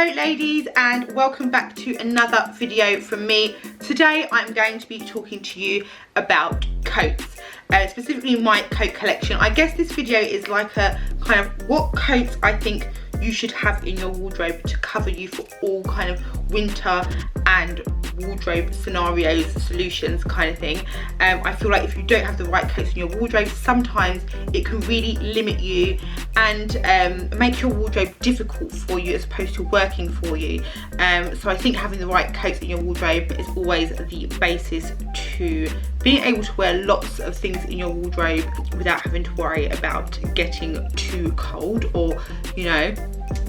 Hello ladies, and welcome back to another video from me. Today I'm going to be talking to you about coats, specifically my coat collection. I guess this video is like a kind of what coats I think you should have in your wardrobe to cover you for all kind of winter and wardrobe scenarios, solutions kind of thing. I feel like if you don't have the right coats in your wardrobe, sometimes it can really limit you and make your wardrobe difficult for you as opposed to working for you. So I think having the right coats in your wardrobe is always the basis to being able to wear lots of things in your wardrobe without having to worry about getting too cold, or you know,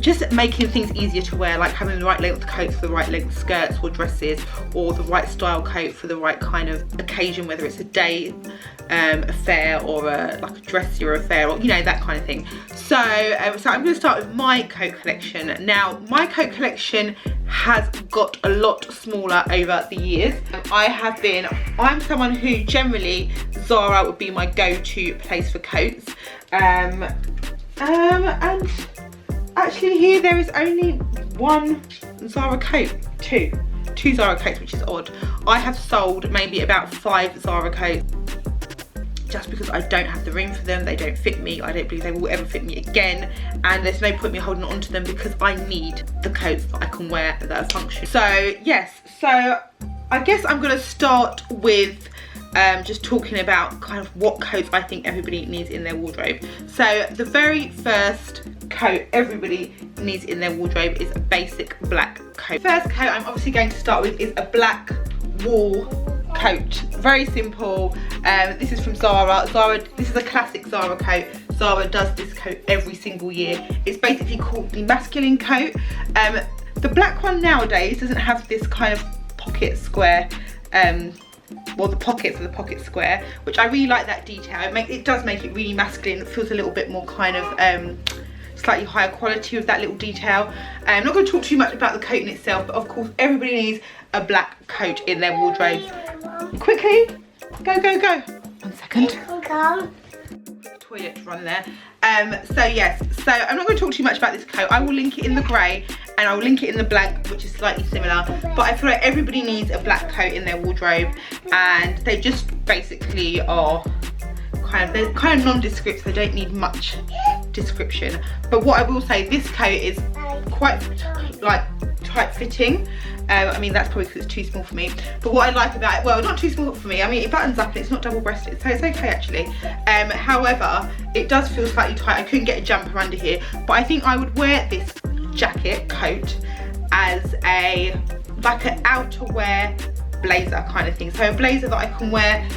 just making things easier to wear, like having the right length coats for the right length skirts or dresses, or the right style coat for the right kind of occasion, whether it's a day affair or like a dressier affair, or you know, that kind of thing. So I'm going to start with my coat collection. Now my coat collection has got a lot smaller over the years. I'm someone who generally, Zara would be my go-to place for coats, and actually here there is only one Zara coat, two Zara coats, which is odd. I have sold maybe about 5 Zara coats just because I don't have the room for them. They don't fit me. I don't believe they will ever fit me again, and there's no point me holding on to them because I need the coats that I can wear that are functional. So yes, so I guess I'm going to start with just talking about kind of what coats I think everybody needs in their wardrobe. So the very first coat everybody needs in their wardrobe is a basic black coat. The first coat I'm obviously going to start with is a black wool coat. Very simple. This is from Zara. This is a classic Zara coat. Zara does this coat every single year. It's basically called the masculine coat. The black one nowadays doesn't have this kind of pocket square, well, the pockets are the pocket square, which I really like that detail. It does make it really masculine. It feels a little bit more kind of slightly higher quality with that little detail. I'm not going to talk too much about the coat in itself, but of course everybody needs a black coat in their wardrobe. Quickly, go. 1 second. Toilet run there. So yes, so I'm not going to talk too much about this coat. I will link it in the grey and I will link it in the black, which is slightly similar, but I feel like everybody needs a black coat in their wardrobe, and they just basically are they're kind of nondescript, so they don't need much description. But what I will say, this coat is quite like tight fitting. I mean, that's probably because it's too small for me, but what I like about it, well, not too small for me, I mean, it buttons up and it's not double breasted, so it's okay actually. However, it does feel slightly tight. I couldn't get a jumper under here, but I think I would wear this jacket coat as like an outerwear blazer kind of thing. So a blazer that I can wear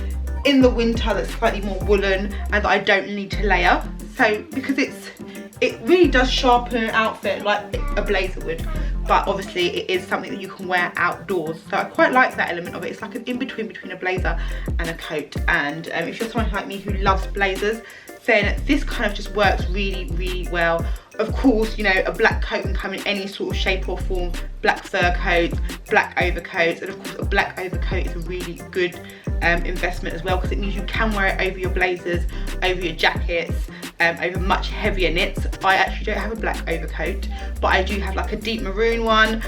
in the winter that's slightly more woolen and that I don't need to layer. So because it really does sharpen an outfit like a blazer would, but obviously it is something that you can wear outdoors. So I quite like that element of it. It's like an in-between between a blazer and a coat. And if you're someone like me who loves blazers, then this kind of just works really well. Of course, you know, a black coat can come in any sort of shape or form. Black fur coats, black overcoats, and of course a black overcoat is a really good investment as well, because it means you can wear it over your blazers, over your jackets, over much heavier knits. I actually don't have a black overcoat, but I do have like a deep maroon one,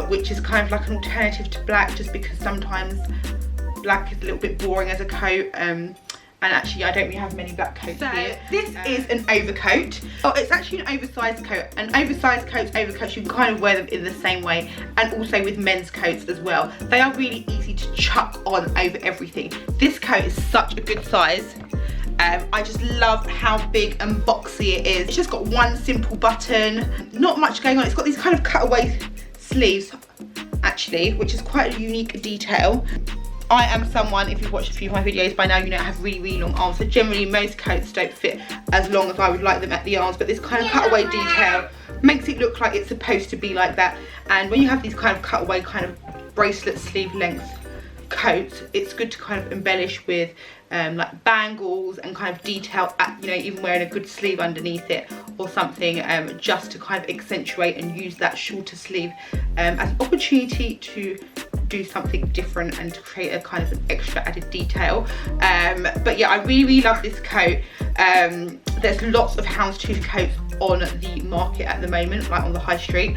which is kind of like an alternative to black, just because sometimes black is a little bit boring as a coat. And actually I don't really have many black coats here. This is an overcoat. Oh, it's actually an oversized coat. And oversized coats, overcoats, you can kind of wear them in the same way, and also with men's coats as well. They are really easy to chuck on over everything. This coat is such a good size. I just love how big and boxy it is. It's just got one simple button, not much going on. It's got these kind of cutaway sleeves actually, which is quite a unique detail. I am someone, if you've watched a few of my videos by now, you know I have really long arms, so generally most coats don't fit as long as I would like them at the arms, but this kind of cutaway detail makes it look like it's supposed to be like that. And when you have these kind of cutaway kind of bracelet sleeve length coats, it's good to kind of embellish with like bangles and kind of detail, you know, even wearing a good sleeve underneath it or something, just to kind of accentuate and use that shorter sleeve as an opportunity to do something different and to create a kind of an extra added detail. But yeah, I really love this coat. There's lots of houndstooth coats on the market at the moment, like on the high street.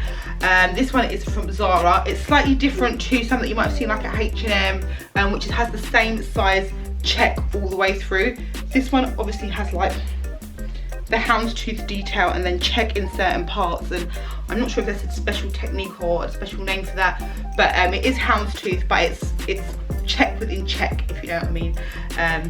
This one is from Zara. It's slightly different to some that you might have seen like at H&M, which has the same size check all the way through. This one obviously has like the houndstooth detail and then check in certain parts, and I'm not sure if there's a special technique or a special name for that, but it is houndstooth, but it's check within check, if you know what I mean. I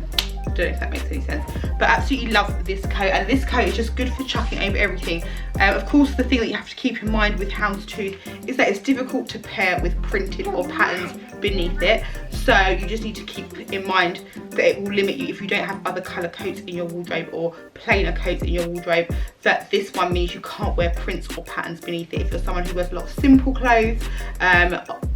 don't know if that makes any sense, but absolutely love this coat, and this coat is just good for chucking over everything. Of course, the thing that you have to keep in mind with houndstooth is that it's difficult to pair with printed or patterns beneath it, so you just need to keep in mind that it will limit you if you don't have other colour coats in your wardrobe or plainer coats in your wardrobe, that this one means you can't wear prints or patterns beneath it. If you're someone who wears a lot of simple clothes,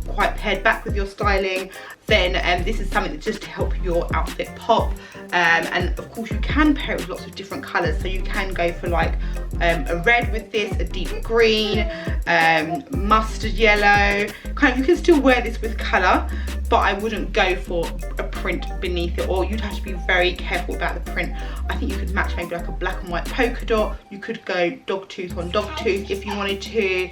quite pared back with your styling, then this is something that just to help your outfit pop. And of course you can pair it with lots of different colours, so you can go for like a red with this, a deep green, mustard yellow, kind of, you can still wear this with colour, but I wouldn't go for a print beneath it, or you'd have to be very careful about the print. I think you could match maybe like a black and white polka dot, you could go dogtooth on dogtooth if you wanted to,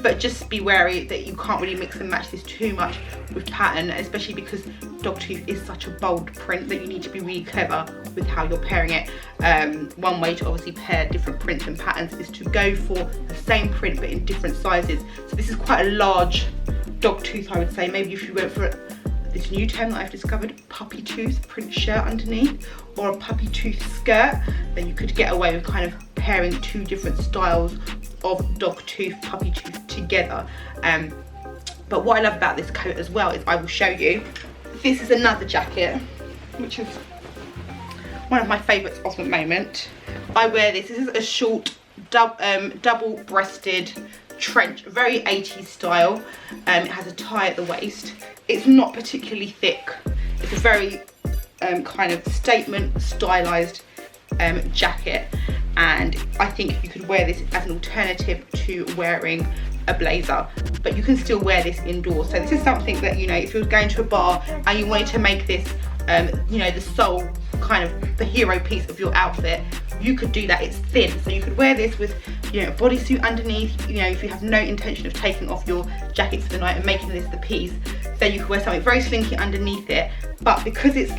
but just be wary that you can't really mix and match this too much with pattern, especially because dogtooth is such a bold print that you need to be really clever with how you're pairing it. One way to obviously pair different prints and patterns is to go for the same print but in different sizes. So this is quite a large dogtooth, I would say. Maybe if you went for this new term that I've discovered, puppy tooth print shirt underneath, or a puppy tooth skirt, then you could get away with kind of pairing two different styles of dogtooth, puppy tooth together. But what I love about this coat as well is, I will show you, this is another jacket, which is one of my favourites of the moment. I wear this. This is a short, double-breasted trench, very 80s style. It has a tie at the waist. It's not particularly thick. It's a very kind of statement, stylised jacket, and I think you could wear this as an alternative to wearing a blazer, but you can still wear this indoors. So this is something that, you know, if you're going to a bar and you wanted to make this you know, the sole kind of the hero piece of your outfit, you could do that. It's thin, so you could wear this with, you know, a bodysuit underneath. You know, if you have no intention of taking off your jacket for the night and making this the piece, then you could wear something very slinky underneath it, but because it's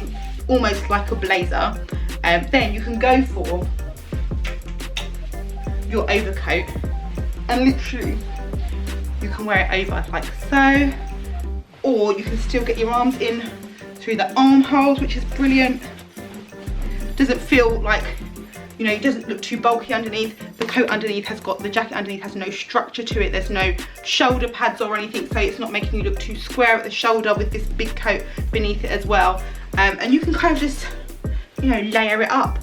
almost like a blazer, then you can go for your overcoat, and literally you can wear it over like so, or you can still get your arms in through the armholes, which is brilliant. Doesn't feel like, you know, it doesn't look too bulky underneath. The coat underneath has got, the jacket underneath has no structure to it. There's no shoulder pads or anything, so it's not making you look too square at the shoulder with this big coat beneath it as well. And you can kind of just, you know, layer it up.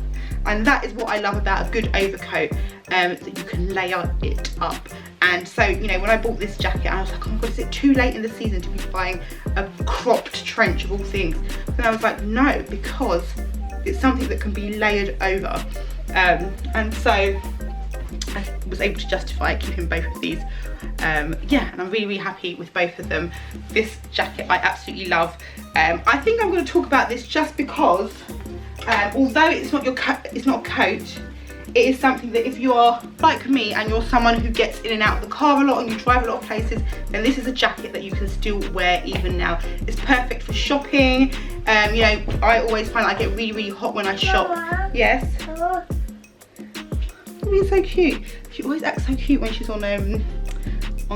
And that is what I love about a good overcoat, that you can layer it up. And so, you know, when I bought this jacket, I was like, oh my god, is it too late in the season to be buying a cropped trench of all things? And I was like, no, because it's something that can be layered over. And so I was able to justify keeping both of these. Yeah, and I'm really, really happy with both of them. This jacket I absolutely love. I think I'm going to talk about this just because, although it's not it's not a coat, it is something that if you are like me and you're someone who gets in and out of the car a lot and you drive a lot of places, then this is a jacket that you can still wear even now. It's perfect for shopping. You know, I always find I get really, really hot when I shop. Mama. Yes? Mama. She's so cute. She always acts so cute when she's on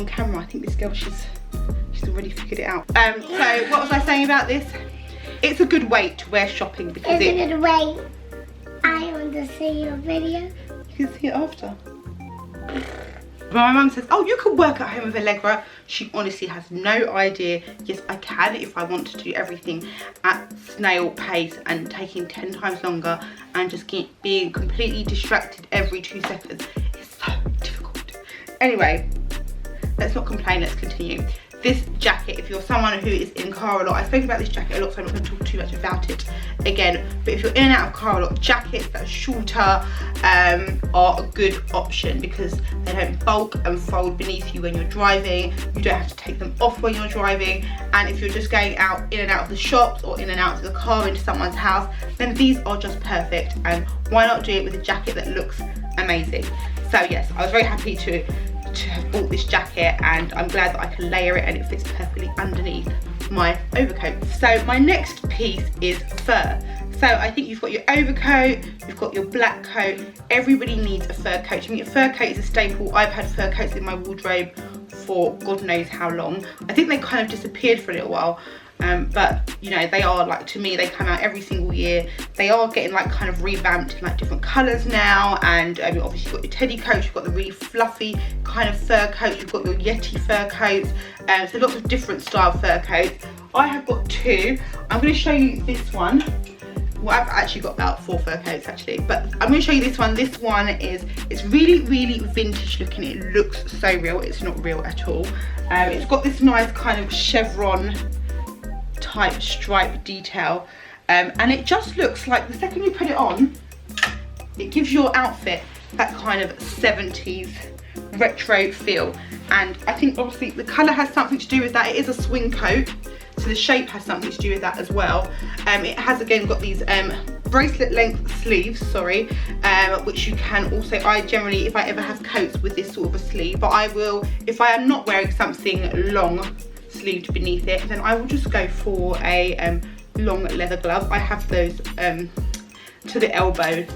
camera. I think this girl, she's already figured it out. So what was I saying about this? It's a good weight to wear shopping because It's a good weight. I want to see your video. You can see it after. My mum says, oh, you could work at home with Allegra. She honestly has no idea. Yes, I can if I want to do everything at snail pace and taking 10 times longer and just being completely distracted every 2 seconds. It's so difficult. Anyway, let's not complain, let's continue. this jacket, if you're someone who is in car a lot, I've spoken about this jacket a lot, so I'm not going to talk too much about it again, but if you're in and out of car a lot, jackets that are shorter are a good option because they don't bulk and fold beneath you when you're driving. You don't have to take them off when you're driving, and if you're just going out in and out of the shops or in and out of the car into someone's house, then these are just perfect, and why not do it with a jacket that looks amazing? So yes, I was very happy to have bought this jacket, and I'm glad that I can layer it and it fits perfectly underneath my overcoat. So my next piece is fur. So I think you've got your overcoat, you've got your black coat. Everybody needs a fur coat. I mean, a fur coat is a staple. I've had fur coats in my wardrobe for God knows how long. I think they kind of disappeared for a little while. But you know, they are like, to me, they come out every single year. They are getting like kind of revamped in like different colours now, and obviously you've got your teddy coats, you've got the really fluffy kind of fur coats, you've got your Yeti fur coats, so lots of different style fur coats. I have got two. I'm going to show you this one. Well, I've actually got about 4 fur coats actually, but I'm going to show you this one. This one it's really vintage looking. It looks so real. It's not real at all. It's got this nice kind of chevron type stripe detail, and it just looks like the second you put it on, it gives your outfit that kind of 70s retro feel. And I think obviously the colour has something to do with that. It is a swing coat, so the shape has something to do with that as well. It has again got these bracelet length sleeves, which you can also, I generally, if I ever have coats with this sort of a sleeve, but I will, if I am not wearing something long sleeved beneath it, then I will just go for a long leather glove. I have those to the elbow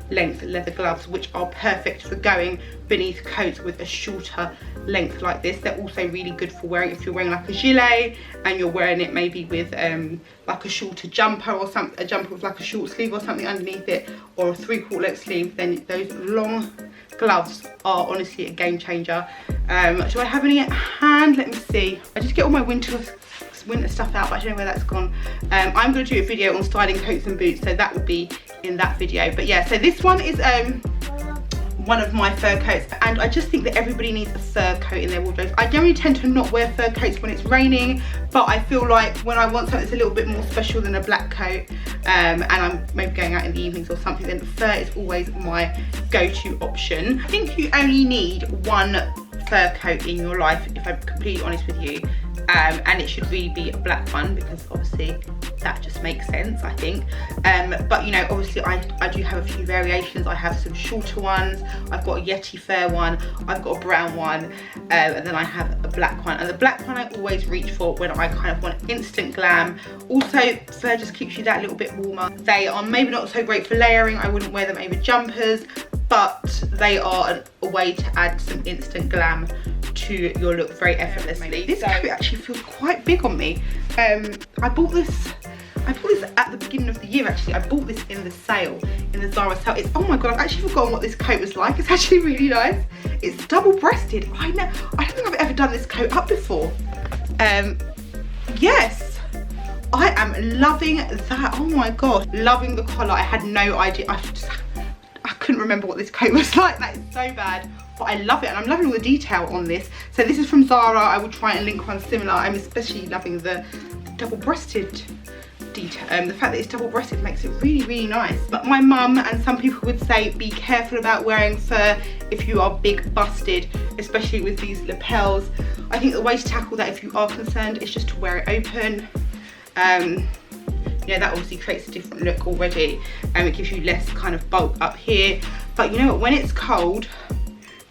length leather gloves, which are perfect for going beneath coats with a shorter length like this. They're also really good for wearing if you're wearing like a gilet and you're wearing it maybe with like a shorter jumper or something, a jumper with like a short sleeve or something underneath it, or a 3/4 length sleeve. Then those long gloves are honestly a game changer. Do I have any at hand? Let me see. I just get all my winter stuff out, but I don't know where that's gone. I'm going to do a video on styling coats and boots, so that will be in that video. But yeah, so this one is one of my fur coats, and I just think that everybody needs a fur coat in their wardrobe. I generally tend to not wear fur coats when it's raining, but I feel like when I want something that's a little bit more special than a black coat, and I'm maybe going out in the evenings or something, then fur is always my go-to option. I think you only need one fur coat in your life, if I'm completely honest with you, and it should really be a black one, because obviously that just makes sense, I think. But you know, obviously I do have a few variations. I have some shorter ones, I've got a Yeti fur one, I've got a brown one, and then I have a black one. And the black one I always reach for when I kind of want instant glam. Also, fur just keeps you that little bit warmer. They are maybe not so great for layering. I wouldn't wear them over jumpers, but they are a way to add some instant glam to your look very effortlessly. This coat actually feels quite big on me. I bought this at the beginning of the year actually. I bought this in the sale, in the Zara sale. It's, oh my god, I've actually forgotten what this coat was like. It's actually really nice. It's double-breasted. I don't think I've ever done this coat up before. Yes, I am loving that. Oh my god, loving the collar. I had no idea. I couldn't remember what this coat was like. That is so bad, but I love it, and I'm loving all the detail on this. So this is from Zara. I will try and link one similar. I'm especially loving the double-breasted detail. The fact that it's double-breasted makes it really nice. But my mum and some people would say be careful about wearing fur if you are big busted, especially with these lapels. I think the way to tackle that, if you are concerned, is just to wear it open. You know, that obviously creates a different look already, and it gives you less kind of bulk up here. But you know what, when it's cold,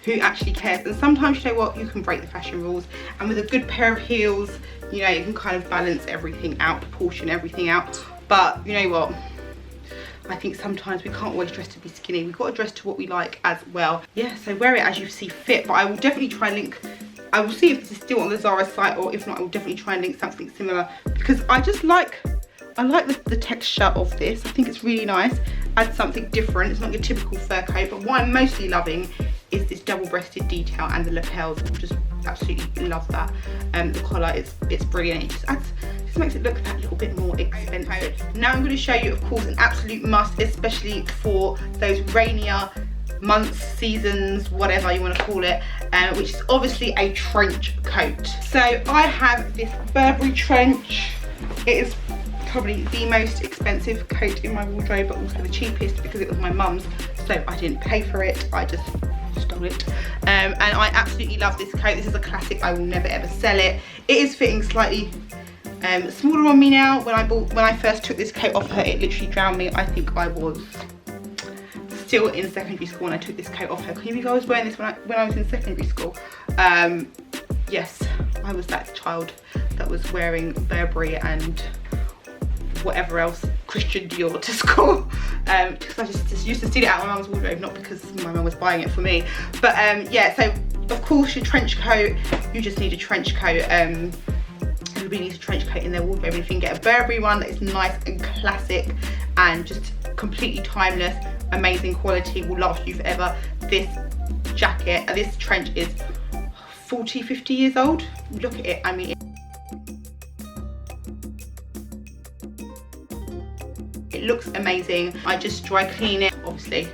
who actually cares? And sometimes, you know what, you can break the fashion rules, and with a good pair of heels, you know, you can kind of balance everything out, proportion everything out. But you know what, I think sometimes we can't always dress to be skinny. We've got to dress to what we like as well. Yeah, so wear it as you see fit, but I will definitely try and link, I will see if this is still on the Zara site, or if not, I will definitely try and link something similar, because I just like, I like the texture of this. I think it's really nice. Add something different. It's not your typical fur coat, but what I'm mostly loving is this double-breasted detail and the lapels. I just absolutely love that. The collar, it's brilliant. It just makes it look that little bit more expensive. Now I'm going to show you, of course, an absolute must, especially for those rainier months, seasons, whatever you want to call it, which is obviously a trench coat. So I have this Burberry trench. It is probably the most expensive coat in my wardrobe, but also the cheapest because it was my mum's, so I didn't pay for it, I just stole it. And I absolutely love this coat. This is a classic. I will never ever sell it. It is fitting slightly smaller on me now. When I first took this coat off her, it literally drowned me. I think I was still in secondary school when I took this coat off her. Can you believe I was wearing this when I was in secondary school? Yes, I was that child that was wearing Burberry and whatever else, Christian Dior, to school, because I just used to steal it out of my mum's wardrobe, not because my mum was buying it for me. But yeah, so of course your trench coat, you just need a trench coat. Everybody needs a trench coat in their wardrobe, and if you can get a Burberry one that is nice and classic and just completely timeless, amazing quality, will last you forever. This jacket, this trench is 40-50 years old. Look at it, I mean, it looks amazing. I just dry clean it, obviously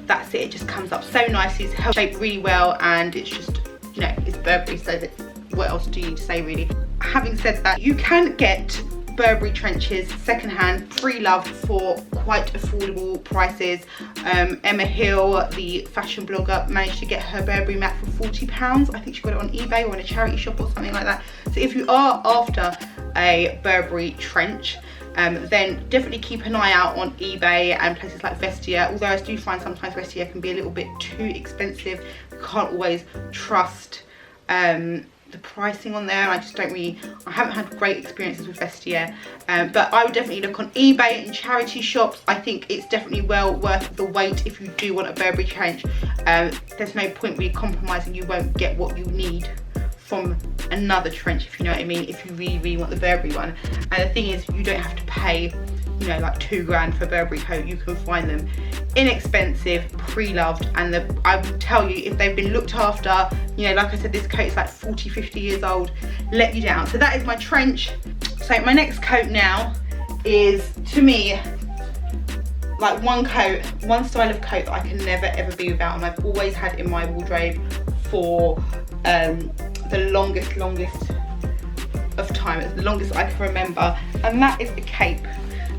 that's it. It just comes up so nicely, it's held shaped really well, and it's just, you know, it's Burberry, so that, what else do you need to say really? Having said that, you can get Burberry trenches secondhand, pre-loved, for quite affordable prices. Emma Hill, the fashion blogger, managed to get her Burberry mat for £40. I think she got it on eBay or in a charity shop or something like that. So if you are after a Burberry trench, then definitely keep an eye out on eBay and places like Vestiaire, although I do find sometimes Vestiaire can be a little bit too expensive. You can't always trust the pricing on there. I just don't really, I haven't had great experiences with Vestiaire, but I would definitely look on eBay and charity shops. I think it's definitely well worth the wait if you do want a Burberry trench. There's no point really compromising. You won't get what you need from another trench, if you know what I mean, if you really want the Burberry one. And the thing is, you don't have to pay, you know, like £2 for a Burberry coat. You can find them inexpensive, pre-loved, and I will tell you, if they've been looked after, you know, like I said, this coat is like 40-50 years old, let you down. So that is my trench. So my next coat now is, to me, like one style of coat that I can never ever be without, and I've always had in my wardrobe for the longest of time. It's the longest I can remember, and that is a cape.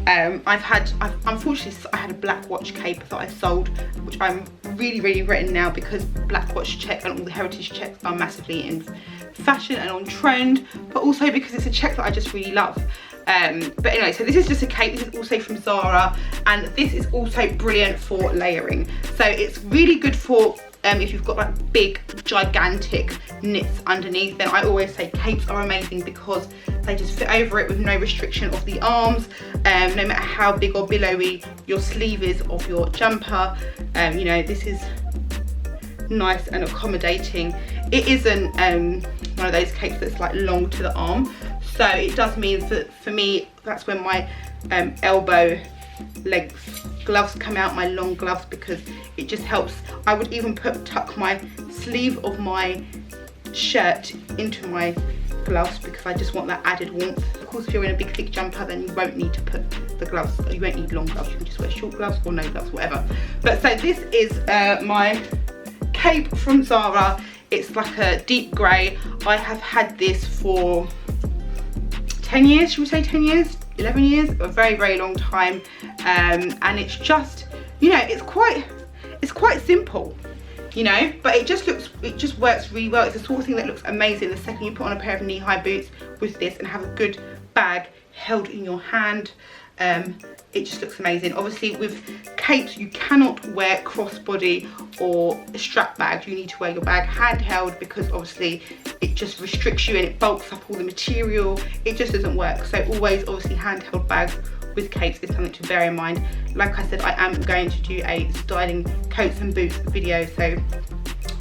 Unfortunately, I had a black watch cape that I sold, which I'm really regretting now, because black watch check and all the heritage checks are massively in fashion and on trend, but also because it's a check that I just really love. But anyway, so this is just a cape. This is also from Zara, and this is also brilliant for layering. So it's really good for if you've got like big gigantic knits underneath. Then I always say capes are amazing because they just fit over it with no restriction of the arms, no matter how big or billowy your sleeve is of your jumper. You know, this is nice and accommodating. It isn't one of those capes that's like long to the arm, so it does mean that for me, that's when my elbow length gloves come out, my long gloves, because it just helps. I would even tuck my sleeve of my shirt into my gloves because I just want that added warmth. Of course, if you're in a big thick jumper, then you won't need to put the gloves, you won't need long gloves, you can just wear short gloves or no gloves, whatever. But so this is my cape from Zara. It's like a deep grey. I have had this for 10 years, should we say 10 years? 11 years, a very long time, and it's just, you know, it's quite simple, you know, but it just works really well. It's the sort of thing that looks amazing the second you put on a pair of knee-high boots with this and have a good bag held in your hand. It just looks amazing. Obviously with capes you cannot wear crossbody or strap bags. You need to wear your bag handheld because obviously it just restricts you and it bulks up all the material. It just doesn't work. So always obviously handheld bags with capes is something to bear in mind. Like I said, I am going to do a styling coats and boots video, so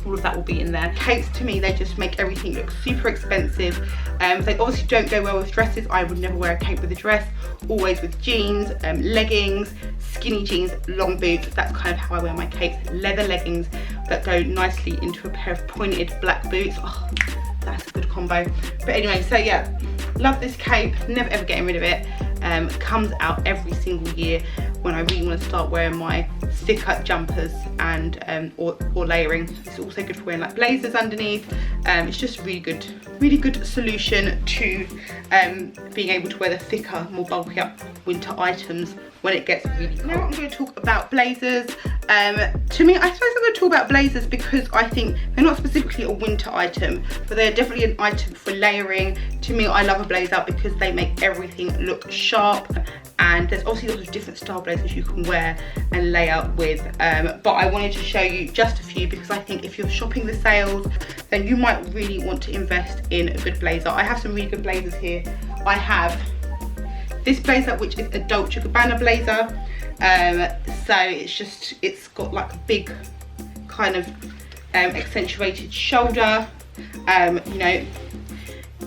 all of that will be in there. Capes, to me, they just make everything look super expensive. They obviously don't go well with dresses. I would never wear a cape with a dress, always with jeans, leggings, skinny jeans, long boots. That's kind of how I wear my capes. Leather leggings that go nicely into a pair of pointed black boots. Oh, that's a good combo. But anyway, so yeah, love this cape, never ever getting rid of it. Comes out every single year. when I really want to start wearing my thicker jumpers and or layering. It's also good for wearing like blazers underneath. It's just really good solution to being able to wear the thicker, more bulky up winter items when it gets really cold. Now I'm going to talk about blazers. To me, I suppose I'm going to talk about blazers because I think they're not specifically a winter item, but they're definitely an item for layering. To me, I love a blazer because they make everything look sharp, and there's obviously lots of different style blazers you can wear and layer with, but I wanted to show you just a few because I think if you're shopping the sales, then you might really want to invest in a good blazer. I have some really good blazers here. I have this blazer, which is a Dolce & Gabbana blazer. So it's got like a big kind of accentuated shoulder. You know,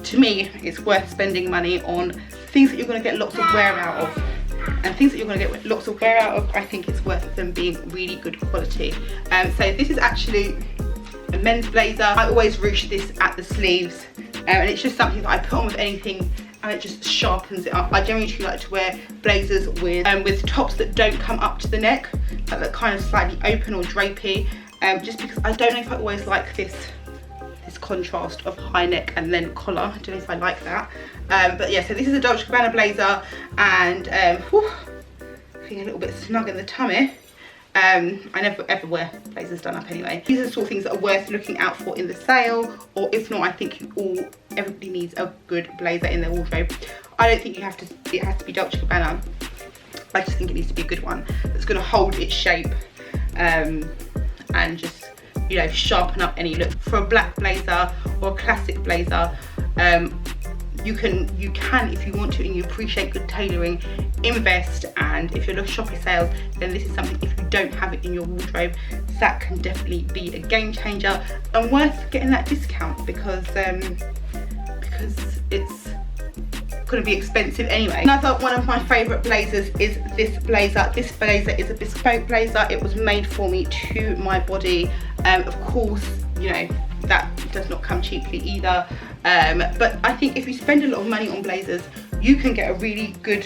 to me, it's worth spending money on things that you're going to get lots of wear out of. And things that you're going to get lots of wear out of, I think it's worth them being really good quality. So this is actually a men's blazer. I always ruche this at the sleeves, and it's just something that I put on with anything and it just sharpens it up. I generally like to wear blazers with tops that don't come up to the neck, like that kind of slightly open or drapey, just because I don't know if I always like this contrast of high neck and then collar. I don't know if I like that. But yeah, so this is a Dolce & Gabbana blazer, and feeling a little bit snug in the tummy. I never ever wear blazers done up anyway. These are the sort of things that are worth looking out for in the sale, or if not, I think everybody needs a good blazer in their wardrobe. I don't think it has to be Dolce & Gabbana. I just think it needs to be a good one that's going to hold its shape, and just, you know, sharpen up any look. For a black blazer or a classic blazer, you can, if you want to and you appreciate good tailoring, invest. And if you're shopping sales, then this is something, if you don't have it in your wardrobe, that can definitely be a game changer and worth getting that discount, because it's going to be expensive anyway. Another one of my favourite blazers is this blazer. This blazer is a bespoke blazer. It was made for me to my body. Of course, you know, that does not come cheaply either, but I think if you spend a lot of money on blazers, you can get a really good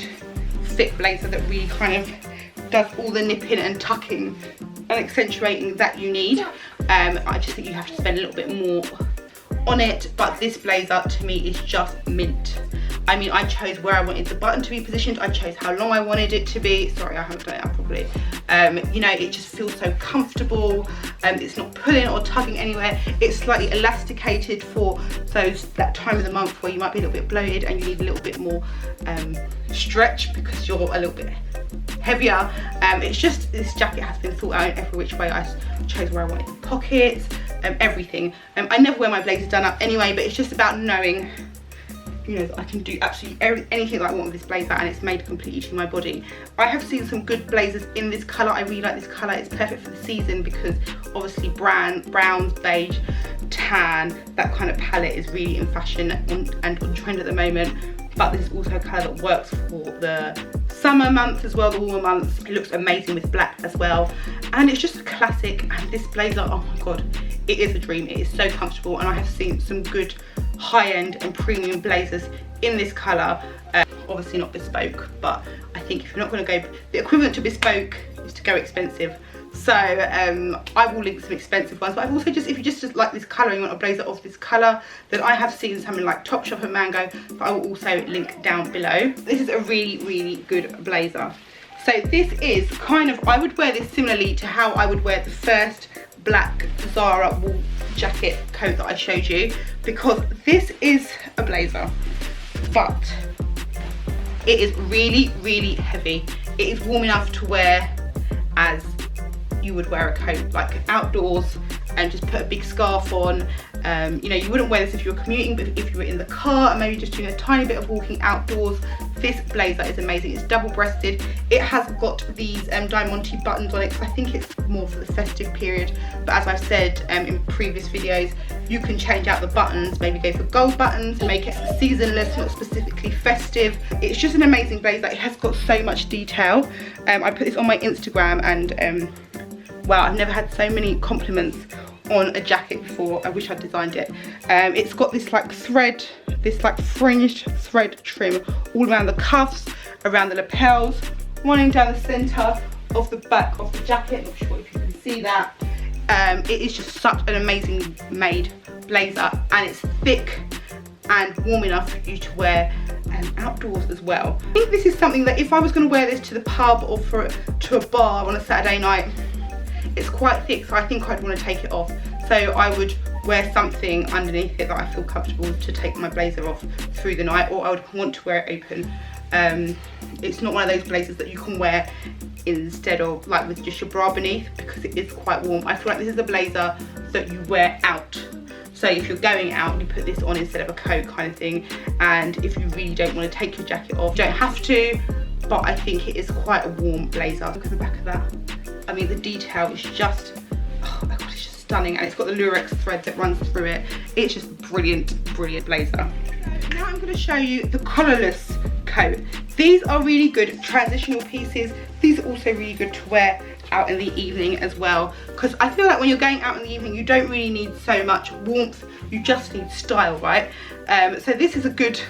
fit blazer that really kind of does all the nipping and tucking and accentuating that you need. I just think you have to spend a little bit more on it, but this blazer to me is just mint. I mean, I chose where I wanted the button to be positioned. I chose how long I wanted it to be. Sorry, I haven't done it up properly. You know, it just feels so comfortable. It's not pulling or tugging anywhere. It's slightly elasticated for that time of the month where you might be a little bit bloated and you need a little bit more stretch because you're a little bit heavier. It's just, this jacket has been thought out in every which way. I chose where I wanted the pockets, everything. I never wear my blazers done up anyway, but it's just about knowing, you know, that I can do absolutely anything that I want with this blazer, and it's made completely to my body. I have seen some good blazers in this colour. I really like this colour. It's perfect for the season because obviously browns, beige, tan, that kind of palette is really in fashion and on trend at the moment. But this is also a colour that works for the summer months as well, the warmer months. It looks amazing with black as well, and it's just a classic. And this blazer, oh my god, it is a dream. It is so comfortable, and I have seen some good high-end and premium blazers in this colour. Obviously not bespoke, but I think if you're not going to go, the equivalent to bespoke is to go expensive. So I will link some expensive ones, but I've also just, if you just like this colour and you want a blazer of this colour, then I have seen something like Topshop and Mango, but I will also link down below. This is a really, really good blazer. So this is kind of, I would wear this similarly to how I would wear the first black Zara wool jacket coat that I showed you, because this is a blazer, but it is really, really heavy. It is warm enough to wear as you would wear a coat, like outdoors, and just put a big scarf on. You know, you wouldn't wear this if you were commuting, but if you were in the car and maybe just doing a tiny bit of walking outdoors, this blazer is amazing. It's double-breasted. It has got these diamante buttons on it, so I think it's more for the festive period. But as I've said in previous videos, you can change out the buttons, maybe go for gold buttons, make it seasonless, not specifically festive. It's just an amazing blazer. It has got so much detail. I put this on my Instagram, and wow, I've never had so many compliments on a jacket before. I wish I'd designed it. It's got this like thread, this like fringed thread trim all around the cuffs, around the lapels, running down the centre of the back of the jacket. Not sure if you can see that. It is just such an amazing made blazer, and it's thick and warm enough for you to wear outdoors as well. I think this is something that if I was going to wear this to the pub or to a bar on a Saturday night, it's quite thick, so I think I'd want to take it off. So I would wear something underneath it that I feel comfortable to take my blazer off through the night, or I would want to wear it open. It's not one of those blazers that you can wear instead of like with just your bra beneath, because it is quite warm. I feel like this is a blazer that you wear out. So if you're going out, you put this on instead of a coat kind of thing. And if you really don't want to take your jacket off, you don't have to, but I think it is quite a warm blazer. Look at the back of that. I mean, the detail is just, oh my God, it's just stunning. And it's got the lurex thread that runs through it. It's just brilliant, brilliant blazer. Now I'm going to show you the collarless coat. These are really good transitional pieces. These are also really good to wear out in the evening as well, because I feel like when you're going out in the evening, you don't really need so much warmth, you just need style, right? So this is a good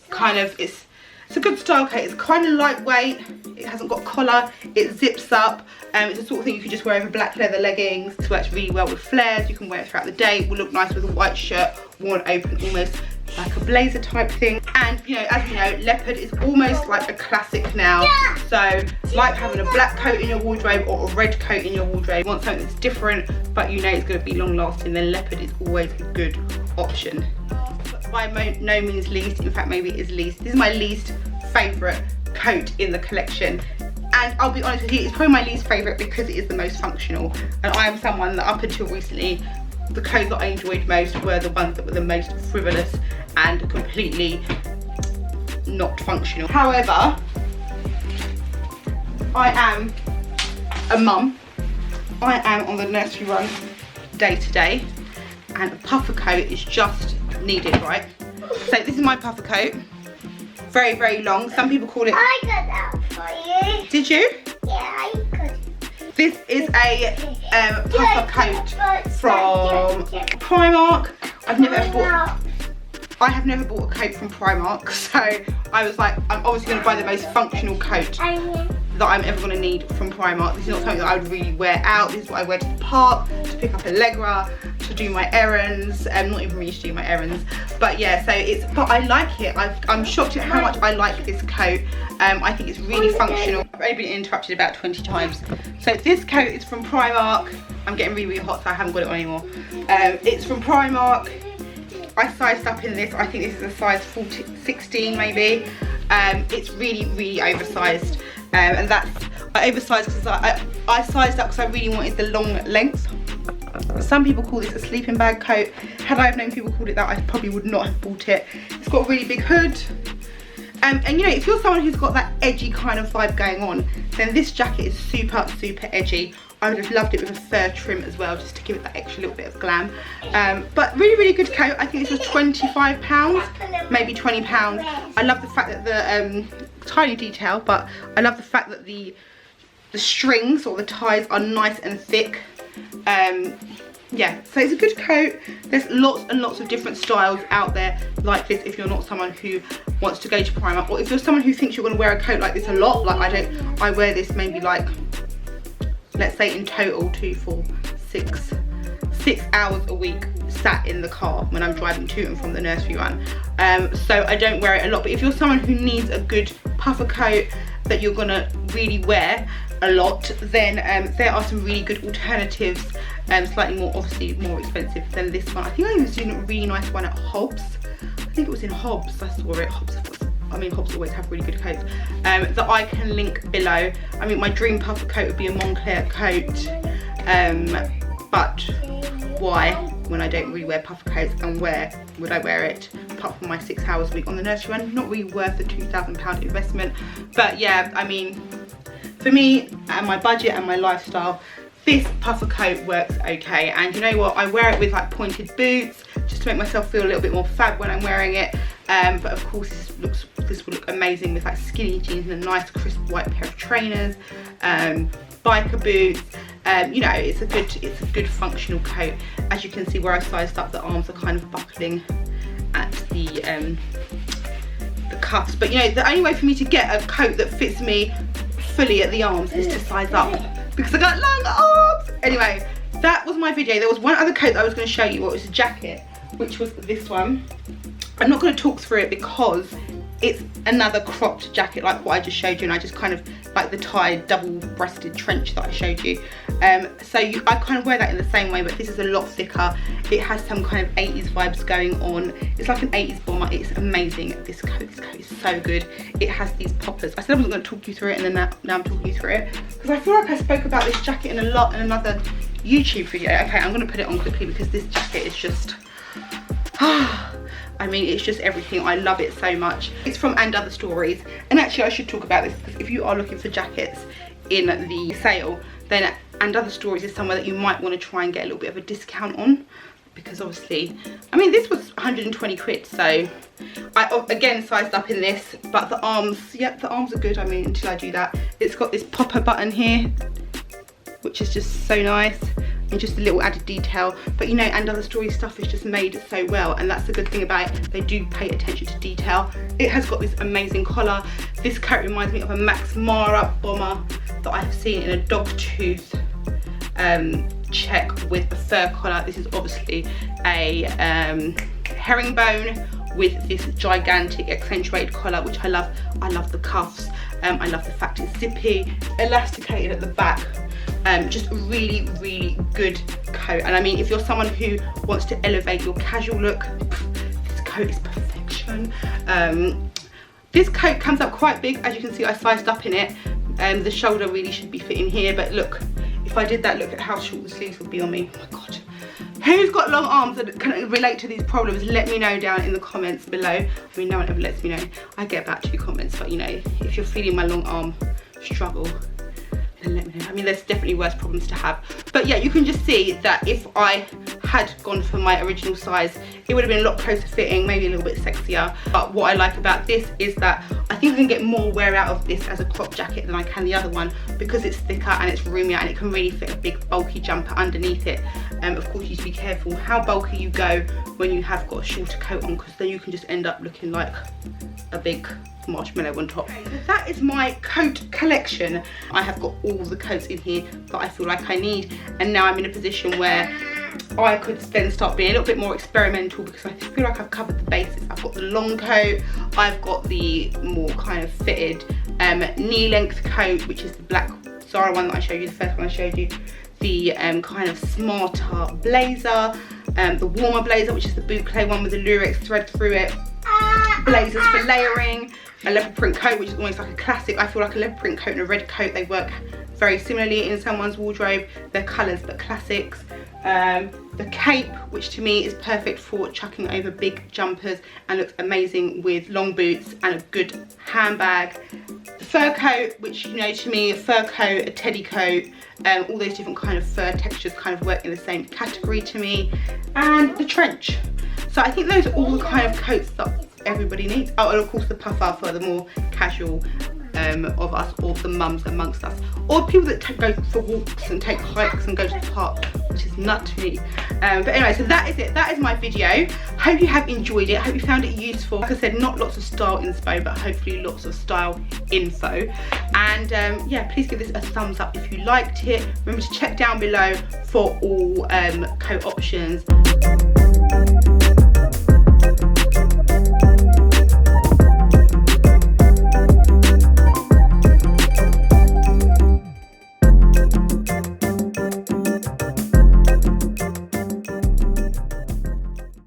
kind of, it's a good style coat. It's kind of lightweight, it hasn't got collar, it zips up. It's the sort of thing you can just wear over black leather leggings. This works really well with flares. You can wear it throughout the day. It will look nice with a white shirt worn open, almost like a blazer type thing. And you know, as you know, leopard is almost like a classic now. So like having a black coat in your wardrobe or a red coat in your wardrobe, you want something that's different but you know it's going to be long lasting, then leopard is always a good option. But by no means least, in fact maybe it is least, this is my least favourite coat in the collection. And I'll be honest with you, it's probably my least favourite because it is the most functional. And I am someone that up until recently, the clothes that I enjoyed most were the ones that were the most frivolous and completely not functional. However, I am a mum. I am on the nursery run day to day, and a puffer coat is just needed, right? So this is my puffer coat. Very, very long. Some people call it... I got that for you. Did you? Yeah, I could. This is a puffer coat from Primark. I have never bought a coat from Primark, so I was like, I'm obviously going to buy the most functional coat that I'm ever going to need from Primark. This is not something that I would really wear out. This is what I wear to the park, to pick up Allegra, to do my errands. Not even really to do my errands, but yeah. So it's, but I like it. I'm shocked at how much I like this coat. I think it's really functional. I've only been interrupted about 20 times. So this coat is from Primark. I'm getting really, really hot, so I haven't got it on anymore. It's from Primark. I sized up in this. I think this is a size 16 maybe. It's really, really oversized. And that's, I oversized because I sized up because I really wanted the long length. Some people call this a sleeping bag coat. Had I have known people called it that, I probably would not have bought it. It's got a really big hood. And you know, if you're someone who's got that edgy kind of vibe going on, then this jacket is super, super edgy. I would have loved it with a fur trim as well, just to give it that extra little bit of glam. But really, really good coat. I think this was £25, maybe £20. I love the fact that the tiny detail, but I love the fact that the strings or the ties are nice and thick. Yeah, so it's a good coat. There's lots and lots of different styles out there like this if you're not someone who wants to go to Primark, or if you're someone who thinks you're going to wear a coat like this a lot. Like I wear this maybe like, let's say in total 2, 4, 6 hours a week sat in the car when I'm driving to and from the nursery run. So I don't wear it a lot, but if you're someone who needs a good puffer coat that you're gonna really wear a lot, then there are some really good alternatives, slightly more, obviously more expensive than this one. I think I was doing a really nice one at Hobbs. I think it was in Hobbs, I saw it. Hobbs always have really good coats, that I can link below. I mean, my dream puffer coat would be a Moncler coat, but why, when I don't really wear puffer coats, and where would I wear it apart from my 6 hours a week on the nursery run? Not really worth the £2,000 investment. But yeah, I mean, for me and my budget and my lifestyle, this puffer coat works okay. And you know what, I wear it with like pointed boots just to make myself feel a little bit more fab when I'm wearing it. But of course this will look amazing with like skinny jeans and a nice crisp white pair of trainers, biker boots. You know, it's a good functional coat. As you can see where I sized up, the arms are kind of buckling at the the cuffs. But you know, the only way for me to get a coat that fits me fully at the arms is to size up, because I got long arms. Anyway, that was my video. There was one other coat that I was going to show you, what was a jacket, which was this one. I'm not going to talk through it because it's another cropped jacket like what I just showed you, and I just kind of like the tied double-breasted trench that I showed you. So I kind of wear that in the same way, but this is a lot thicker. It has some kind of 80s vibes going on. It's like an 80s bomber. It's amazing. This coat is so good. It has these poppers. I said I wasn't going to talk you through it, and then now I'm talking you through it because I feel like I spoke about this jacket in another YouTube video. Okay, I'm going to put it on quickly because this jacket is just I mean, it's just everything. I love it so much. It's from And Other Stories, and actually I should talk about this because if you are looking for jackets in the sale, then And Other Stories is somewhere that you might want to try and get a little bit of a discount on, because obviously, I mean, this was 120 quid, so I again sized up in this, but the arms, yeah, the arms are good. I mean, until I do that. It's got this popper button here, which is just so nice, and just a little added detail. But you know, And Other Story stuff is just made so well, and that's the good thing about it. They do pay attention to detail. It has got this amazing collar. This coat reminds me of a Max Mara bomber that I've seen in a dog tooth check with a fur collar. This is obviously a herringbone with this gigantic accentuated collar, which I love. I love the cuffs. I love the fact it's zippy, elasticated at the back. Just a really, really good coat. And I mean, if you're someone who wants to elevate your casual look, this coat is perfection. This coat comes up quite big. As you can see, I sized up in it. The shoulder really should be fitting here, but look, if I did that, look at how short the sleeves would be on me. Oh my God. Who's got long arms that can relate to these problems? Let me know down in the comments below. I mean, no one ever lets me know. I get about 2 comments, but you know, if you're feeling my long arm struggle, then let me know. I mean, there's definitely worse problems to have. But yeah, you can just see that if I had gone for my original size, it would have been a lot closer fitting, maybe a little bit sexier. But what I like about this is that I think I can get more wear out of this as a crop jacket than I can the other one, because it's thicker and it's roomier, and it can really fit a big bulky jumper underneath it. Of course, you need to be careful how bulky you go when you have got a shorter coat on, because then you can just end up looking like a big marshmallow on top. So that is my coat collection. I have got all the coats in here that I feel like I need, and now I'm in a position where I could then start being a little bit more experimental, because I feel like I've covered the bases. I've got the long coat, I've got the more kind of fitted knee length coat, which is the black Zara one that I showed you, the first one I showed you, the kind of smarter blazer, the warmer blazer, which is the boucle one with the lurex thread through it, blazers for layering, a leopard print coat, which is almost like a classic. I feel like a leopard print coat and a red coat, they work very similarly in someone's wardrobe. They're colours but classics. The cape, which to me is perfect for chucking over big jumpers and looks amazing with long boots and a good handbag. The fur coat, which, you know, to me, a fur coat, a teddy coat, all those different kind of fur textures kind of work in the same category to me. And the trench. So I think those are all the kind of coats that everybody needs. Oh, and of course the puffer for the more casual of us, or the mums amongst us, or people that go for walks and take hikes and go to the park, which is nut to me. But anyway, so that is it. That is my video. Hope you have enjoyed it. Hope you found it useful. Like I said, not lots of style inspo, but hopefully lots of style info. And yeah, please give this a thumbs up if you liked it. Remember to check down below for all coat options.